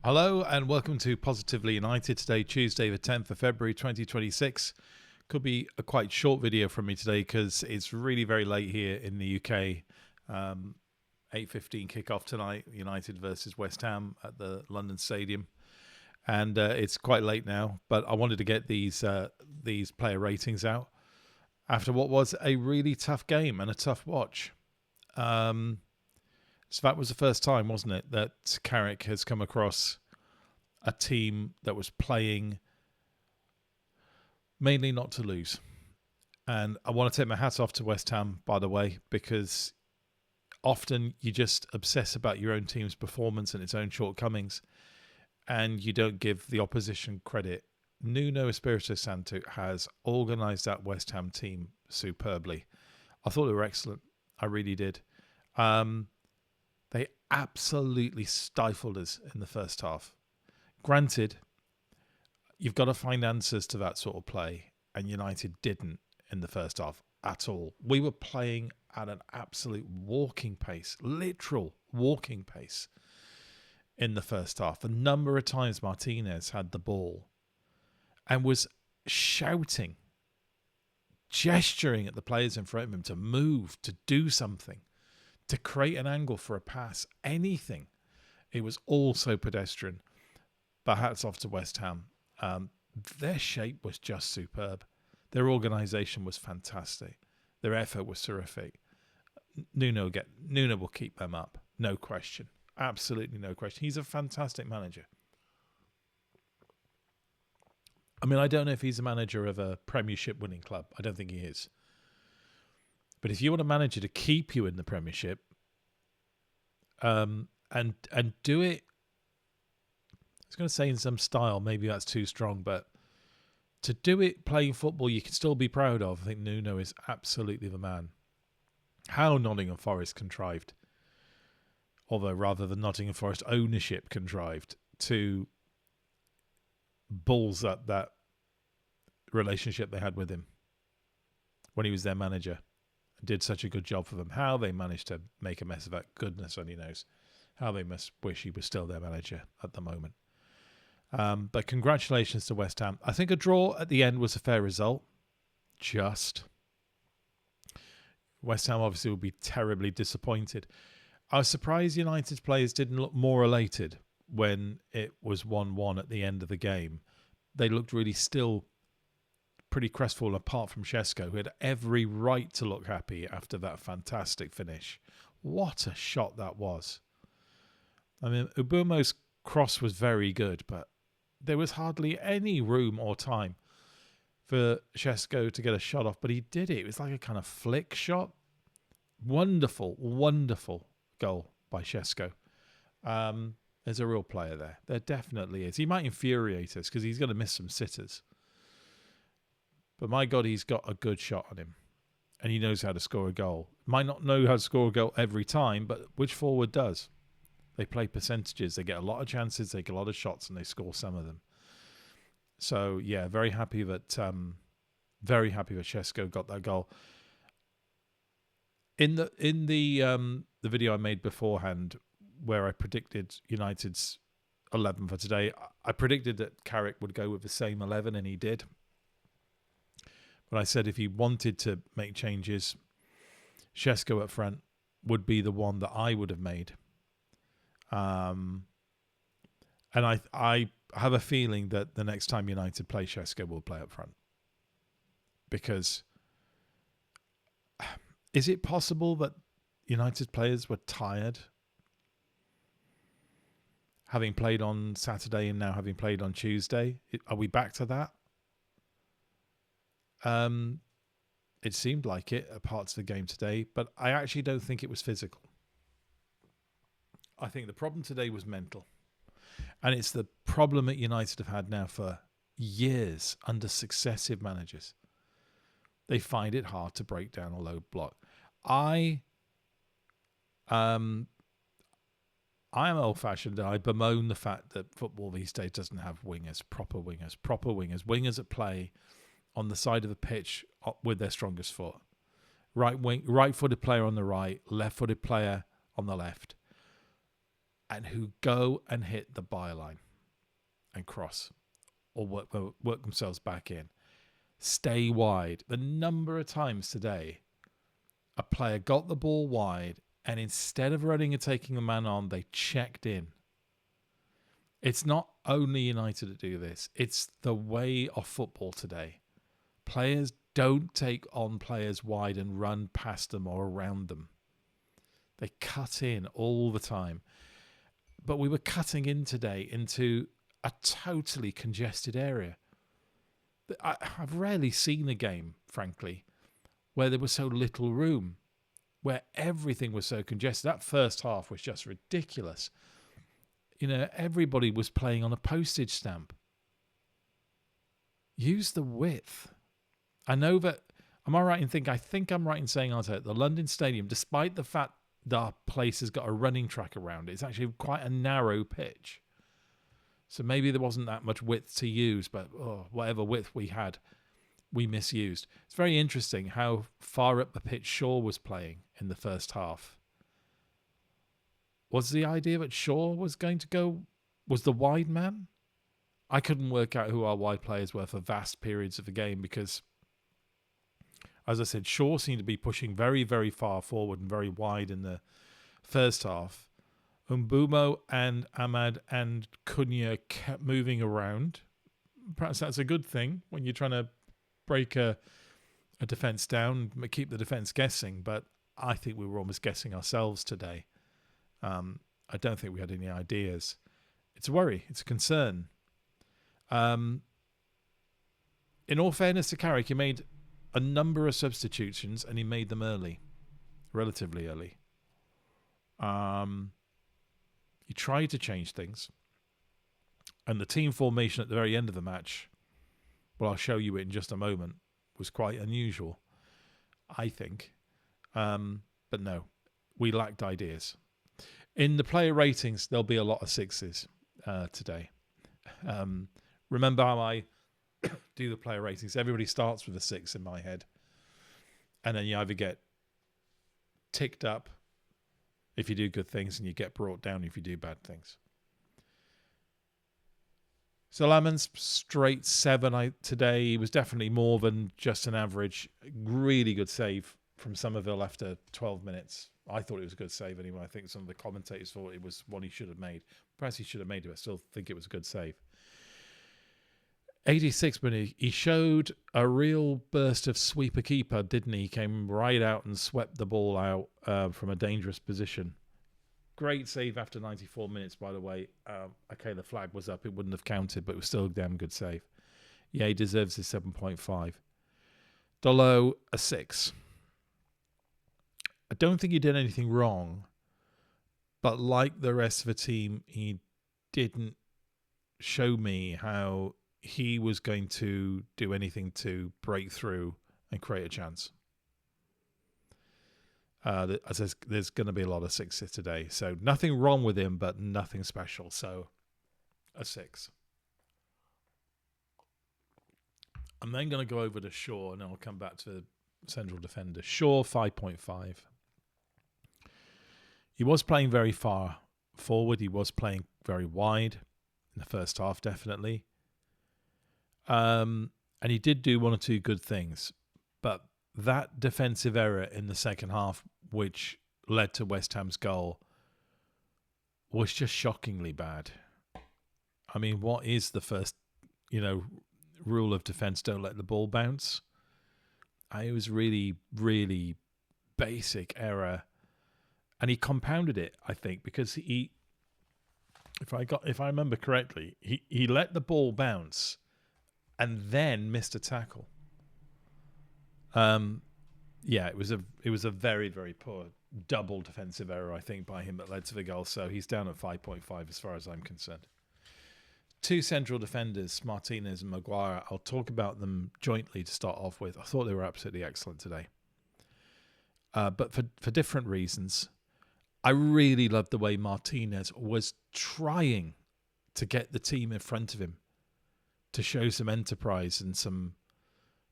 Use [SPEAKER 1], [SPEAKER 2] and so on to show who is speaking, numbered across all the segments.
[SPEAKER 1] Hello and welcome to Positively United. Today, Tuesday, the 10th of February 2026. Could be a quite short video from me today because it's really very late here in the UK. 8:15 kickoff tonight, United versus West Ham at the London Stadium. And it's quite late now, but I wanted to get these player ratings out after what was a really tough game and a tough watch. So that was the first time, wasn't it, that Carrick has come across a team that was playing mainly not to lose. And I want to take my hat off to West Ham, by the way, because often you just obsess about your own team's performance and its own shortcomings, and you don't give the opposition credit. Nuno Espirito Santo has organised that West Ham team superbly. I thought they were excellent. I really did. They absolutely stifled us in the first half. Granted, you've got to find answers to that sort of play, and United didn't in the first half at all. We were playing at an absolute walking pace, literal walking pace in the first half. A number of times Martinez had the ball and was shouting, gesturing at the players in front of him to move, to do something, to create an angle for a pass, anything. It was all so pedestrian. But hats off to West Ham. Their shape was just superb. Their organisation was fantastic. Their effort was terrific. Nuno will keep them up. No question. Absolutely no question. He's a fantastic manager. I mean, I don't know if he's a manager of a Premiership winning club. I don't think he is. But if you want a manager to keep you in the Premiership, and do it, I was going to say in some style, maybe that's too strong, but to do it playing football you can still be proud of, I think Nuno is absolutely the man. How Nottingham Forest contrived, although rather than Nottingham Forest ownership contrived, to balls up that relationship they had with him when he was their manager. Did such a good job for them. How they managed to make a mess of that, goodness only knows. How they must wish he was still their manager at the moment. But congratulations to West Ham. I think a draw at the end was a fair result. Just. West Ham obviously will be terribly disappointed. I was surprised United's players didn't look more elated when it was 1-1 at the end of the game. They looked really still pretty crestfallen, apart from Šeško, who had every right to look happy after that fantastic finish. What a shot that was. I mean, Ubumo's cross was very good, but there was hardly any room or time for Šeško to get a shot off, but he did it. It was like a kind of flick shot. Wonderful, wonderful goal by Šeško. There's a real player there. There definitely is. He might infuriate us because he's going to miss some sitters. But my God, he's got a good shot on him. And he knows how to score a goal. Might not know how to score a goal every time, but which forward does? They play percentages. They get a lot of chances, they get a lot of shots, and they score some of them. So, yeah, very happy that Šeško got that goal. In the video I made beforehand, where I predicted United's 11 for today, I predicted that Carrick would go with the same 11, and he did. But I said if he wanted to make changes, Šeško up front would be the one that I would have made. And I have a feeling that the next time United play, Šeško will play up front. Because is it possible that United players were tired, having played on Saturday and now having played on Tuesday? Are we back to that? It seemed like it at parts of the game today, but I actually don't think it was physical. I think the problem today was mental. And it's the problem that United have had now for years under successive managers. They find it hard to break down a low block. I am old-fashioned and I bemoan the fact that football these days doesn't have proper wingers at play on the side of the pitch with their strongest foot. Right-footed player on the right, left-footed player on the left. and who go and hit the byline and cross or work themselves back in. Stay wide. The number of times today a player got the ball wide and instead of running and taking a man on, they checked in. It's not only United that do this. It's the way of football today. Players don't take on players wide and run past them or around them. They cut in all the time. But we were cutting in today into a totally congested area. I've rarely seen a game, frankly, where there was so little room, where everything was so congested. That first half was just ridiculous. You know, everybody was playing on a postage stamp. Use the width. I know that, am I right in thinking, I think I'm right in saying, Arteta, the London Stadium, despite the fact that our place has got a running track around it, it's actually quite a narrow pitch. So maybe there wasn't that much width to use, but whatever width we had, we misused. It's very interesting how far up the pitch Shaw was playing in the first half. Was the idea that Shaw was going to go, was the wide man? I couldn't work out who our wide players were for vast periods of the game because, as I said, Shaw seemed to be pushing very, very far forward and very wide in the first half. Mbumo and Ahmad and Cunha kept moving around. Perhaps that's a good thing when you're trying to break a defence down, keep the defence guessing, but I think we were almost guessing ourselves today. I don't think we had any ideas. It's a worry. It's a concern. In all fairness to Carrick, he made a number of substitutions and he made them early, relatively early. He tried to change things. And the team formation at the very end of the match, well, I'll show you it in just a moment, was quite unusual, I think. But no, we lacked ideas. In the player ratings, there'll be a lot of sixes today. Remember how I do the player ratings? Everybody starts with a 6 in my head. And then you either get ticked up if you do good things and you get brought down if you do bad things. So Lamon's straight 7 today. He was definitely more than just an average. Really good save from Somerville after 12 minutes. I thought it was a good save anyway. I think some of the commentators thought it was one he should have made. Perhaps he should have made it, but I still think it was a good save. 86 minute, he showed a real burst of sweeper keeper, didn't he? He came right out and swept the ball out from a dangerous position. Great save after 94 minutes, by the way. Okay, the flag was up. It wouldn't have counted, but it was still a damn good save. Yeah, he deserves his 7.5. Dolo, a 6. I don't think he did anything wrong, but like the rest of the team, he didn't show me how he was going to do anything to break through and create a chance. There's going to be a lot of 6s today, so nothing wrong with him, but nothing special. So a 6. I'm then going to go over to Shaw, and then I'll come back to the central defender. Shaw, 5.5. He was playing very far forward. He was playing very wide in the first half, definitely. And he did do one or two good things. But that defensive error in the second half, which led to West Ham's goal, was just shockingly bad. I mean, what is the first, rule of defense? Don't let the ball bounce. It was really, really basic error. And he compounded it, I think, because if I remember correctly, he let the ball bounce and then missed a tackle. It was a very, very poor double defensive error, I think, by him that led to the goal. So he's down at 5.5 as far as I'm concerned. 2 central defenders, Martinez and Maguire. I'll talk about them jointly to start off with. I thought they were absolutely excellent today. But for different reasons. I really loved the way Martinez was trying to get the team in front of him to show some enterprise and some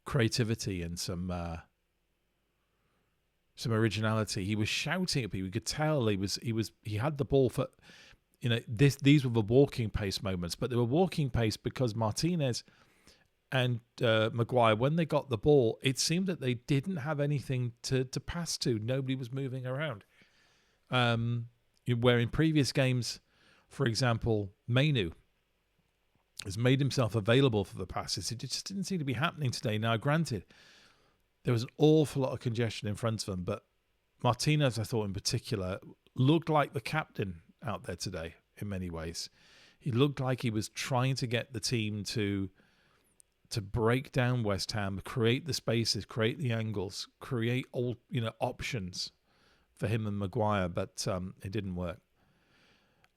[SPEAKER 1] creativity and some originality. He was shouting at people. You could tell he had the ball for. these were the walking pace moments, but they were walking pace because Martinez and Maguire, when they got the ball, it seemed that they didn't have anything to pass to. Nobody was moving around. Where in previous games, for example, Mainu has made himself available for the passes. It just didn't seem to be happening today. Now, granted, there was an awful lot of congestion in front of them, but Martinez, I thought in particular, looked like the captain out there today in many ways. He looked like he was trying to get the team to break down West Ham, create the spaces, create the angles, create all options for him and Maguire, but it didn't work.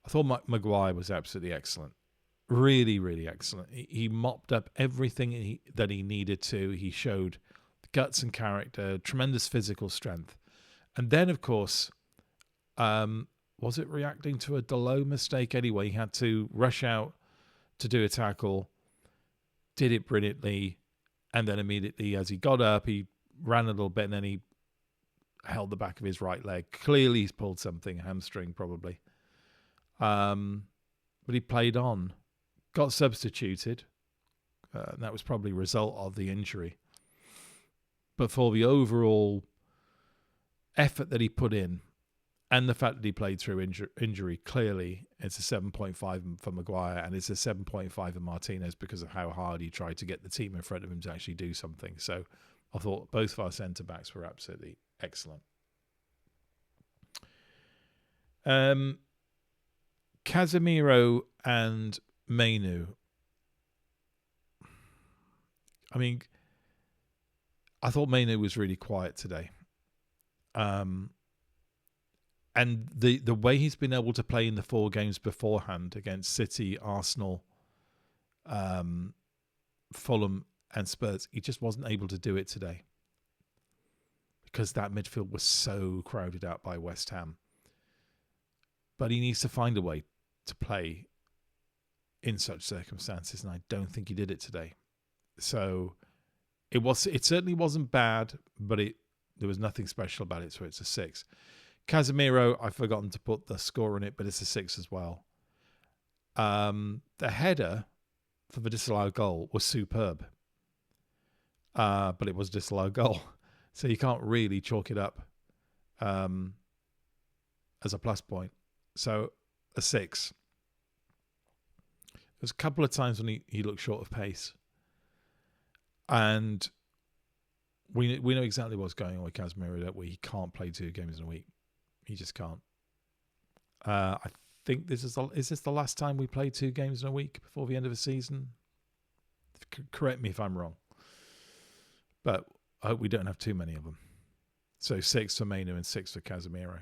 [SPEAKER 1] I thought Maguire was absolutely excellent. Really, really excellent. He mopped up everything that he needed to. He showed guts and character, tremendous physical strength. And then, of course, was it reacting to a Dalot mistake anyway? He had to rush out to do a tackle, did it brilliantly, and then immediately as he got up, he ran a little bit and then he held the back of his right leg. Clearly he's pulled something, hamstring probably. But he played on, got substituted. And that was probably a result of the injury. But for the overall effort that he put in and the fact that he played through injury, clearly it's a 7.5 for Maguire and it's a 7.5 for Martinez because of how hard he tried to get the team in front of him to actually do something. So I thought both of our centre-backs were absolutely excellent. Casemiro and Mainu. I mean, I thought Mainu was really quiet today. And the way he's been able to play in the 4 games beforehand against City, Arsenal, Fulham and Spurs, he just wasn't able to do it today because that midfield was so crowded out by West Ham. But he needs to find a way to play in such circumstances, and I don't think he did it today. So it certainly wasn't bad, but there was nothing special about it, so it's a 6. Casemiro, I've forgotten to put the score on it, but it's a 6 as well. The header for the disallowed goal was superb, but it was a disallowed goal, so you can't really chalk it up as a plus point. So a 6. There's a couple of times when he looked short of pace, and we know exactly what's going on with Casemiro, that he can't play 2 games in a week. He just can't. I think is this the last time we played 2 games in a week before the end of the season? Correct me if I'm wrong, but I hope we don't have too many of them. So 6 for Mainu and 6 for Casemiro.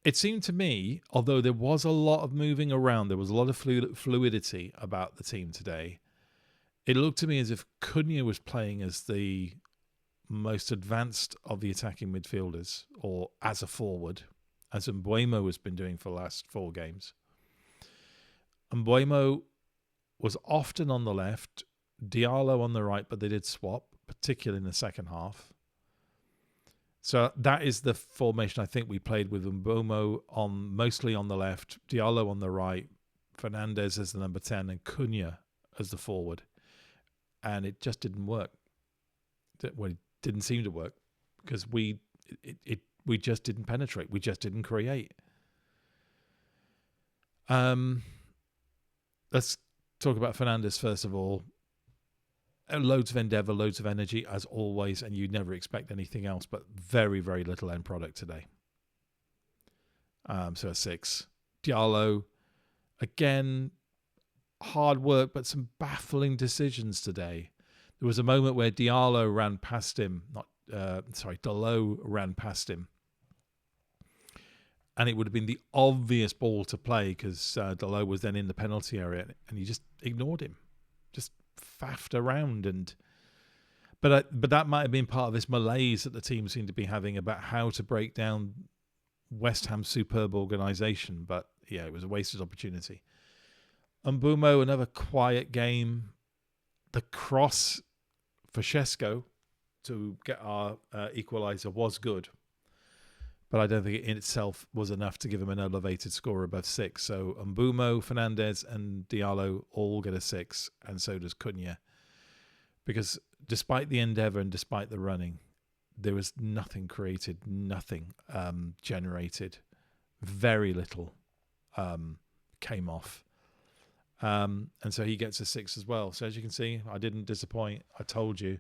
[SPEAKER 1] It seemed to me, although there was a lot of moving around, there was a lot of fluidity about the team today, it looked to me as if Cunha was playing as the most advanced of the attacking midfielders, or as a forward, as Mbeumo has been doing for the last 4 games. Mbeumo was often on the left, Diallo on the right, but they did swap, particularly in the second half. So that is the formation I think we played with Mbeumo mostly on the left, Diallo on the right, Fernandes as the number 10, and Cunha as the forward. And it just didn't work. Well, it didn't seem to work because we just didn't penetrate. We just didn't create. Let's talk about Fernandes first of all. Loads of endeavour, loads of energy as always, and you never expect anything else, but very, very little end product today. So a 6. Diallo, again, hard work, but some baffling decisions today. There was a moment where Diallo ran past him, Dalot ran past him. And it would have been the obvious ball to play because Dalot was then in the penalty area and he just ignored him. Just faffed around. But that might have been part of this malaise that the team seemed to be having about how to break down West Ham's superb organisation. But yeah, it was a wasted opportunity. Mbeumo, another quiet game. The cross for Šeško to get our equaliser was good. but I don't think it in itself was enough to give him an elevated score above 6. So Mbumo, Fernandez and Diallo all get a 6, and so does Cunha. Because despite the endeavour and despite the running, there was nothing created, nothing generated. Very little came off. And so he gets a 6 as well. So as you can see, I didn't disappoint. I told you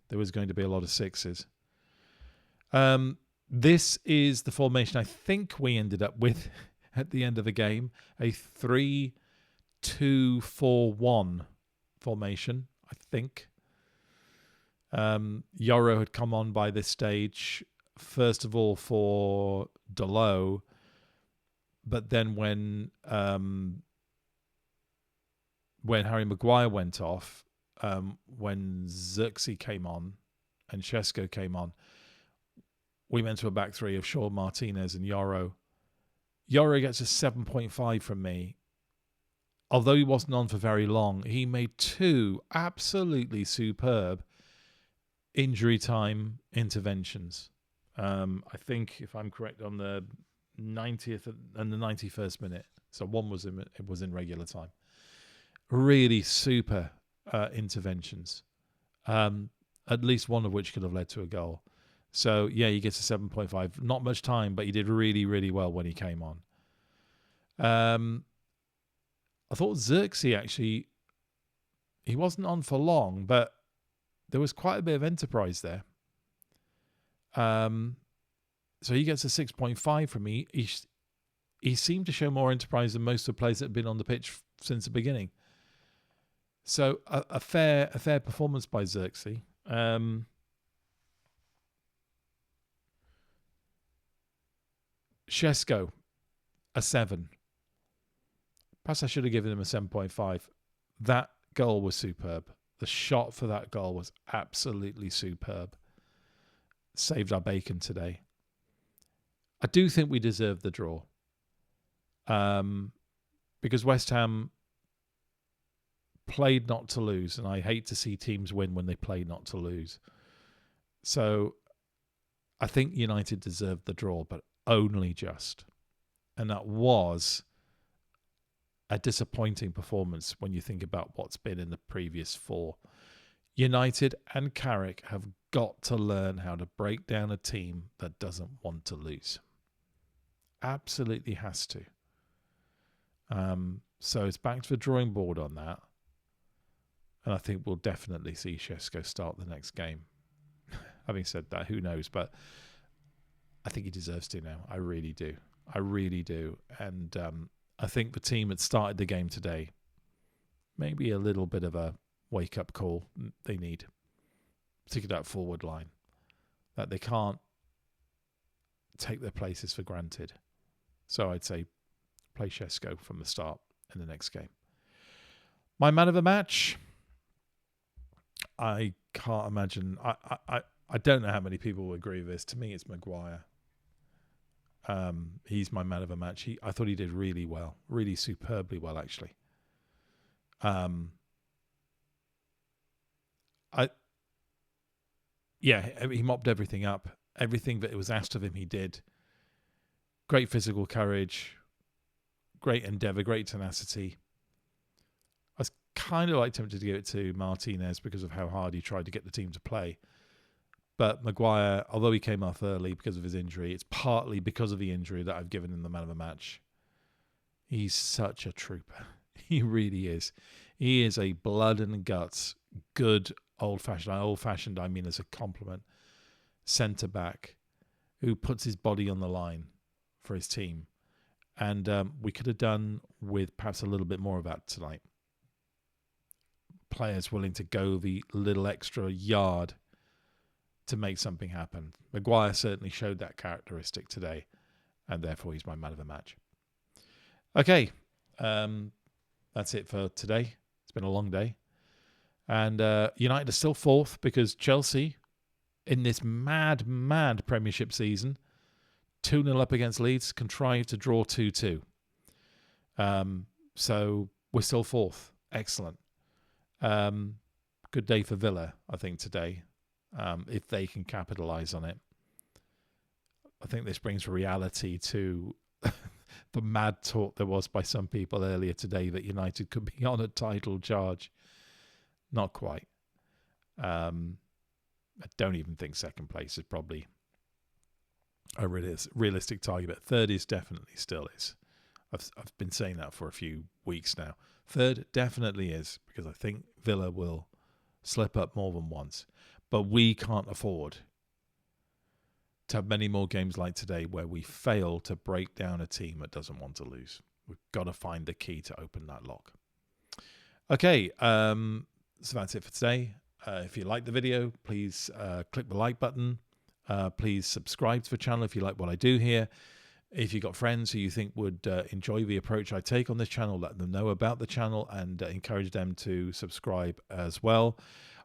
[SPEAKER 1] there was going to be a lot of 6s. This is the formation I think we ended up with at the end of the game. A 3-2-4-1 formation, I think. Yoro had come on by this stage, first of all for Dalot, but then when Harry Maguire went off, when Xerxes came on and Šeško came on, we went to a back three of Shaw, Martinez and Yoro. Yoro gets a 7.5 from me. Although he wasn't on for very long, he made 2 absolutely superb injury time interventions. I think, if I'm correct, on the 90th and the 91st minute. So one was in regular time. Really super interventions. At least one of which could have led to a goal. So, yeah, he gets a 7.5. Not much time, but he did really, really well when he came on. I thought Xerxes, actually, he wasn't on for long, but there was quite a bit of enterprise there. So he gets a 6.5 from me. He seemed to show more enterprise than most of the players that have been on the pitch since the beginning. So a fair performance by Xerxes. Šeško, a 7. Perhaps I should have given him a 7.5. That goal was superb. The shot for that goal was absolutely superb. Saved our bacon today. I do think we deserved the draw. Because West Ham played not to lose, and I hate to see teams win when they play not to lose. So I think United deserved the draw, but only just. And that was a disappointing performance when you think about what's been in the previous 4. United and Carrick have got to learn how to break down a team that doesn't want to lose. Absolutely has to. So it's back to the drawing board on that. And I think we'll definitely see Šeško start the next game. Having said that, who knows? But I think he deserves to now. I really do. I really do. And I think the team that started the game today, maybe a little bit of a wake-up call they need, particularly that forward line, that they can't take their places for granted. So I'd say play Šeško from the start in the next game. My man of the match, I can't imagine. I don't know how many people will agree with this. To me, it's Maguire. He's my man of the match. I thought he did really well, really superbly well, actually. He mopped everything up. Everything that was asked of him, he did. Great physical courage, great endeavour, great tenacity. I was kind of tempted to give it to Martinez because of how hard he tried to get the team to play. But Maguire, although he came off early because of his injury, it's partly because of the injury that I've given him the man of the match. He's such a trooper. He really is. He is a blood and guts, good old-fashioned. Old-fashioned, I mean as a compliment. Centre-back who puts his body on the line for his team. And we could have done with perhaps a little bit more of that tonight. Players willing to go the little extra yard to make something happen. Maguire certainly showed that characteristic today, and therefore he's my man of the match. Okay, that's it for today. It's been a long day. And United are still 4th because Chelsea, in this mad Premiership season, 2-0 up against Leeds, contrived to draw 2-2. So we're still 4th. Excellent. Good day for Villa, I think, today. If they can capitalise on it. I think this brings reality to the mad talk there was by some people earlier today that United could be on a title charge. Not quite. I don't even think second place is probably a realistic target, but third is definitely still is. I've been saying that for a few weeks now. Third definitely is, because I think Villa will slip up more than once. But we can't afford to have many more games like today where we fail to break down a team that doesn't want to lose. We've got to find the key to open that lock. Okay, so that's it for today. If you like the video, please click the like button. Please subscribe to the channel if you like what I do here. If you've got friends who you think would enjoy the approach I take on this channel, let them know about the channel and encourage them to subscribe as well.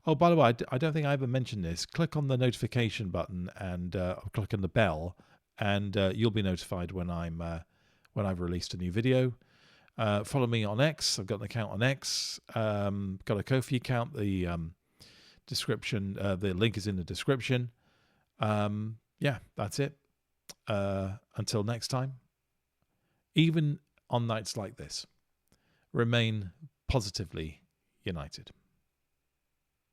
[SPEAKER 1] Oh, by the way, I don't think I ever mentioned this. Click on the notification button and click on the bell, and you'll be notified when I've released a new video. Follow me on X. I've got an account on X. Got a Ko-fi account. The description, the link is in the description. Yeah, that's it. Until next time, even on nights like this, remain positively united.